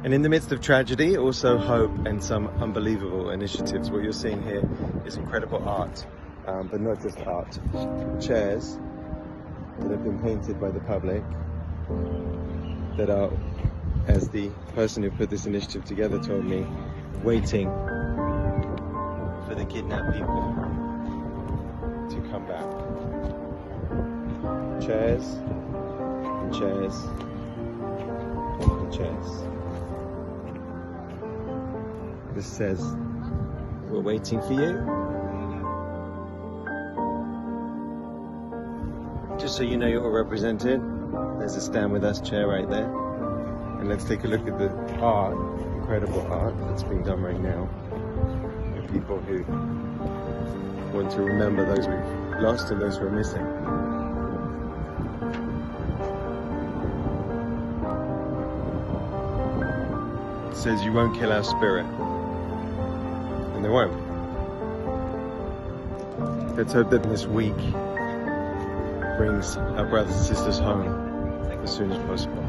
And in the midst of tragedy, also hope and some unbelievable initiatives. What you're seeing here is incredible art, but not just art. Chairs that have been painted by the public that are, as the person who put this initiative together told me, waiting for the kidnapped people to come back. Chairs and chairs and chairs. This says, we're waiting for you. Just so you know you're all represented, there's a Stand With Us chair right there. And let's take a look at the art, incredible art that's being done right now. The people who want to remember those we've lost and those who are missing. It says you won't kill our spirit. And they won't. Let's hope that this week brings our brothers and sisters home as soon as possible.